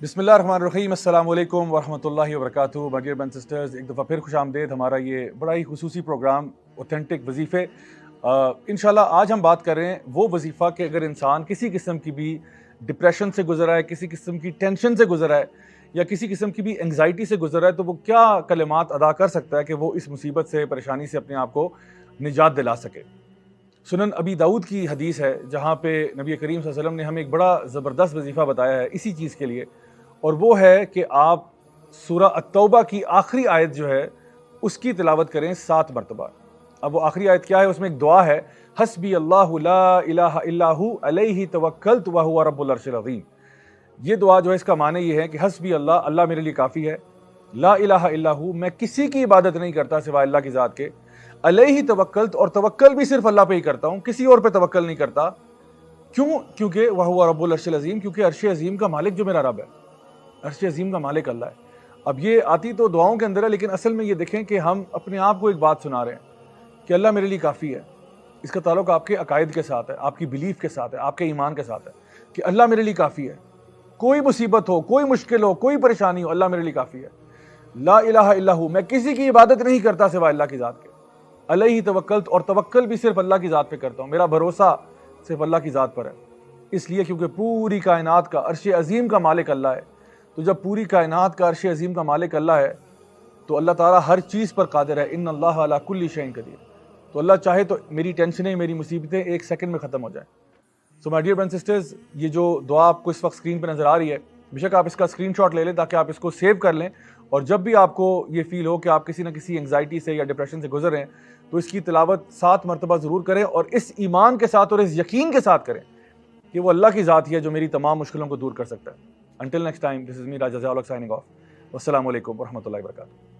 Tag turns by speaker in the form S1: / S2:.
S1: बिस्मिल्लाहिर्रहमानिर्रहीम, अस्सलाम वालेकुम वरहमतुल्लाहि वबरकातुहू। My dear brothers and sisters, एक दफ़ा फिर खुशामदीद हमारा ये बड़ा ही खुसूसी प्रोग्राम ऑथेंटिक वजीफ़े। इंशाल्लाह आज हम बात कर रहे हैं वो वजीफ़ा कि अगर इंसान किसी किस्म की भी डिप्रेशन से गुजरा है, किसी किस्म की टेंशन से गुजरा है या किसी किस्म की भी एंग्जाइटी से गुजरा है, तो वो क्या कलिमात अदा कर सकता है कि वो इस मुसीबत से, परेशानी से अपने आप को निजात दिला सके। सुनन अबी दाऊद की हदीस है जहाँ पे नबी करीम सल्लल्लाहु अलैहि वसल्लम ने हमें एक बड़ा ज़बरदस्त वजीफ़ा बताया है इसी चीज़ के लिए, और वो है कि आप सूरह अत-तौबा की आखिरी आयत जो है उसकी तिलावत करें 7 मरतबा। अब वो आखिरी आयत क्या है? उसमें एक दुआ है, हस्बी अल्लाहु ला इलाहा इल्ला हु अलैहि तवक्कलतु व हुवा रब्बुल अर्शिल अज़ीम। ये दुआ जो है इसका माने ये है कि हस्बी अल्लाह, अल्लाह मेरे लिए काफ़ी है, ला इलाहा इल्ला हु, मैं किसी की इबादत नहीं करता सिवाय अल्लाह की ज़ात के, अलैहि तवक्कलत, और तवक्कल भी सिर्फ अल्लाह पे ही करता हूँ, किसी और पे तवक्कल नहीं करता। क्यों? क्योंकि वह हुआ रब्बुल अर्शिल अज़ीम, क्योंकि अर्श अज़ीम का मालिक जो मेरा रब है, अर्श अज़ीम का मालिक अल्लाह है। अब ये आती तो दुआओं के अंदर है, लेकिन असल में ये देखें कि हम अपने आप को एक बात सुना रहे हैं कि अल्लाह मेरे लिए काफ़ी है। इसका ताल्लुक आपके अकायद के साथ है, आपकी बिलीफ के साथ है, आपके ईमान के साथ है कि अल्लाह मेरे लिए काफ़ी है। कोई मुसीबत हो, कोई मुश्किल हो, कोई परेशानी हो, अल्लाह मेरे लिए काफ़ी है। ला इलाहा इल्ला हु, मैं किसी की इबादत नहीं करता सिवाय अल्लाह की ज़ात के, अलैहि तवक्कलत, और तवक्कल भी सिर्फ अल्लाह की ज़ात पे करता हूँ, मेरा भरोसा सिर्फ अल्लाह की ज़ात पर है। इसलिए क्योंकि पूरी कायनात का अर्श अज़ीम का मालिक अल्लाह है। तो जब पूरी कायनात का अर्श अज़ीम का मालिक अल्लाह है तो अल्लाह ताला हर चीज़ पर कादिर है। इन्नल्लाह अला कुल्ली शैइन कदीर। तो अल्लाह चाहे तो मेरी टेंशनें, मेरी मुसीबतें एक सेकंड में ख़त्म हो जाएं। So my dear brothers and sisters, ये जो दुआ आपको इस वक्त स्क्रीन पर नज़र आ रही है, बेशक आप इसका स्क्रीनशॉट ले लें ताकि आप इसको सेव कर लें, और जब भी आपको ये फील हो कि आप किसी न किसी एंग्जाइटी से या डिप्रेशन से गुजर रहे हैं तो इसकी तिलावत 7 मरतबा ज़रूर करें, और इस ईमान के साथ और इस यकीन के साथ करें कि वो अल्लाह की ज़ात ही है जो मेरी तमाम मुश्किलों को दूर कर सकता है। Until next time, this is me Raja Ziaulak signing off. Wassalamu alaikum warahmatullahi wabarakatuh.